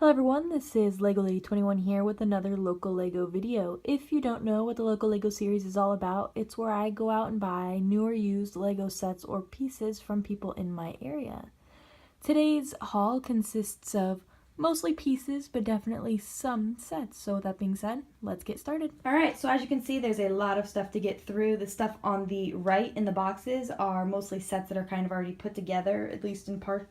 Hello everyone, this is Lego Lady 21 here with another local Lego video. If you don't know what the local Lego series is all about, it's where I go out and buy new or used Lego sets or pieces from people in my area. Today's haul consists of mostly pieces, but definitely some sets. So with that being said, let's get started. Alright, so as you can see, there's a lot of stuff to get through. The stuff on the right in the boxes are mostly sets that are kind of already put together, at least in part.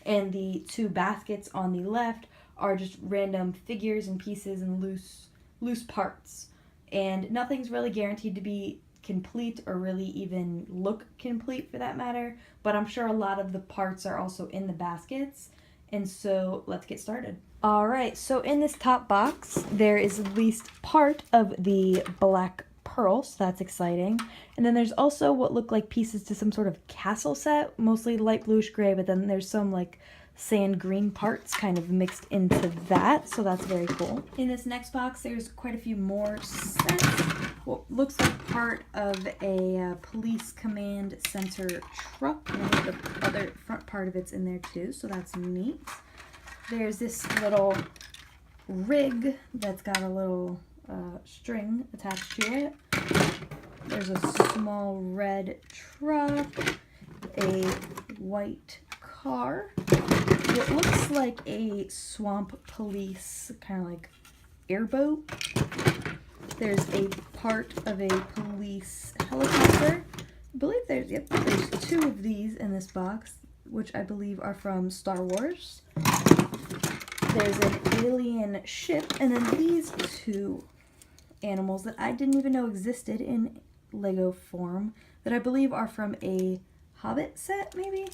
And the two baskets on the left are just random figures and pieces and loose parts. And nothing's really guaranteed to be complete or really even look complete for that matter, but I'm sure a lot of the parts are also in the baskets. And so let's get started. Alright, so in this top box, there is at least part of the Black Pearl, so that's exciting. And then there's also what look like pieces to some sort of castle set, mostly light bluish gray, but then there's some like sand green parts kind of mixed into that, so that's very cool. In this next box, there's quite a few more sets. What looks like part of a police command center truck, and I think the other front part of it's in there too, so that's neat. There's this little rig that's got a little string attached to it. There's a small red truck, a white car, what looks like a swamp police kind of like airboat. There's a part of a police helicopter. I believe there's two of these in this box, which I believe are from Star Wars. There's an alien ship, and then these two animals that I didn't even know existed in Lego form that I believe are from a Hobbit set, maybe?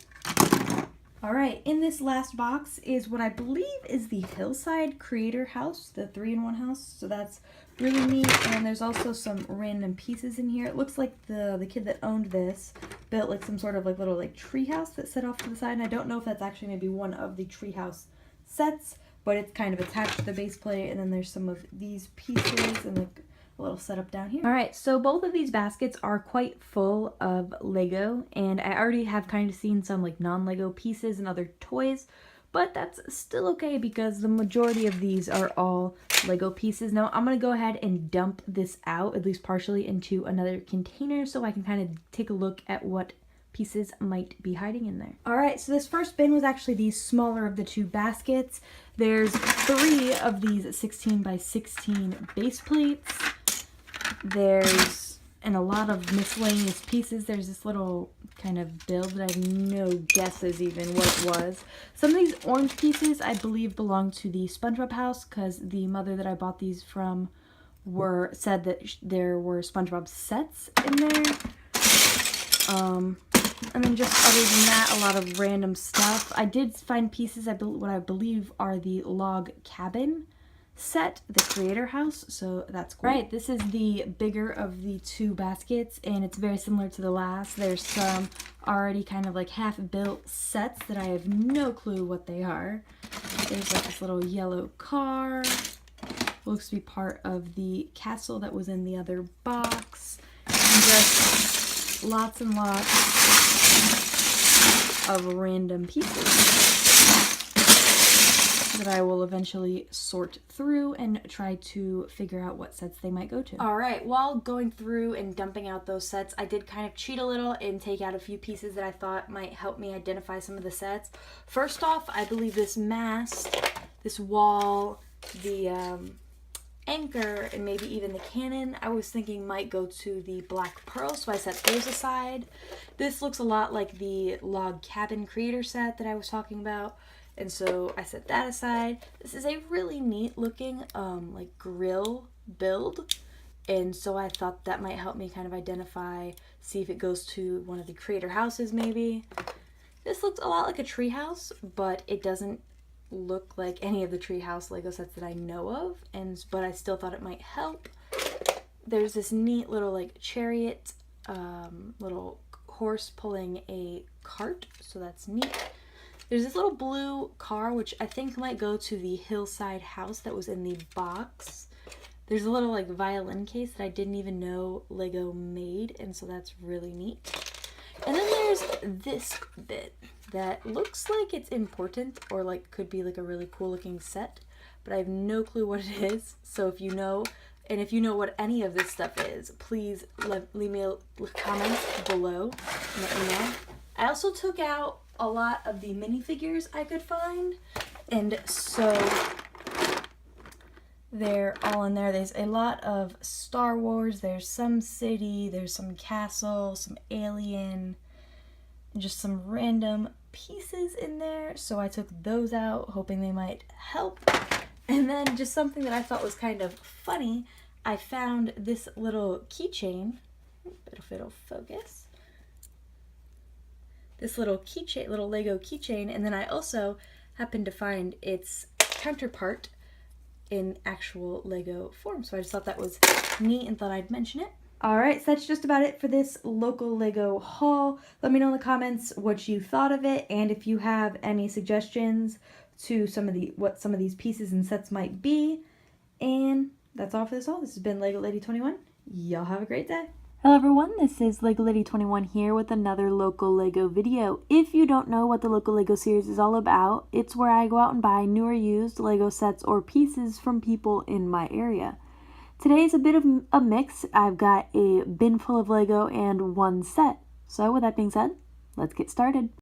Alright, in this last box is what I believe is the Hillside Creator House, the 3-in-1 house, so that's really neat. And there's also some random pieces in here. It looks like the kid that owned this built like some sort of like little like tree house that set off to the side, and I don't know if that's actually maybe one of the treehouse sets, but it's kind of attached to the base plate. And then there's some of these pieces and like a little setup down here. Alright, so both of these baskets are quite full of Lego, and I already have kind of seen some like non-Lego pieces and other toys, but that's still okay because the majority of these are all Lego pieces. Now I'm going to go ahead and dump this out, at least partially, into another container so I can kind of take a look at what pieces might be hiding in there. Alright, so this first bin was actually the smaller of the two baskets. There's 3 of these 16 by 16 base plates. There's a lot of miscellaneous pieces. There's this little kind of build that I have no guesses even what it was. Some of these orange pieces I believe belong to the SpongeBob house because the mother that I bought these from said that there were SpongeBob sets in there. And then just other than that, a lot of random stuff. I did find pieces, what I believe are the log cabin set, the creator house, so that's cool. Right, this is the bigger of the two baskets, and it's very similar to the last. There's some already kind of like half-built sets that I have no clue what they are. There's like this little yellow car. Looks to be part of the castle that was in the other box. And just lots and lots of random pieces that I will eventually sort through and try to figure out what sets they might go to. Alright, while going through and dumping out those sets, I did kind of cheat a little and take out a few pieces that I thought might help me identify some of the sets. First off, I believe this mast, this wall, the anchor, and maybe even the cannon, I was thinking might go to the Black Pearl, so I set those aside. This looks a lot like the log cabin creator set that I was talking about, and so I set that aside. This is a really neat looking like grill build, and so I thought that might help me kind of identify, see if it goes to one of the creator houses maybe. This looks a lot like a tree house, but it doesn't look like any of the treehouse Lego sets that I know of, but I still thought it might help. There's this neat little like chariot, little horse pulling a cart, so that's neat. There's this little blue car, which I think might go to the Hillside house that was in the box. There's a little like violin case that I didn't even know Lego made, and so that's really neat. And then there's there's this bit that looks like it's important or like could be like a really cool looking set, but I have no clue what it is. So if you know, and if you know what any of this stuff is, please leave me a comment below and let me know. I also took out a lot of the minifigures I could find, and so they're all in there. There's a lot of Star Wars, there's some city, there's some castle, some alien, and just some random pieces in there. So I took those out, hoping they might help. And then just something that I thought was kind of funny, I found this little keychain. If it'll focus. This little keychain, little Lego keychain, and then I also happened to find its counterpart in actual Lego form. So I just thought that was neat and thought I'd mention it. Alright, so that's just about it for this local Lego haul. Let me know in the comments what you thought of it, and if you have any suggestions to what some of these pieces and sets might be. And that's all for this haul. This has been Lego Lady 21. Y'all have a great day. Hello everyone, this is Lego Lady 21 here with another local Lego video. If you don't know what the local Lego series is all about, it's where I go out and buy new or used Lego sets or pieces from people in my area. Today is a bit of a mix. I've got a bin full of Lego and one set. So with that being said, let's get started.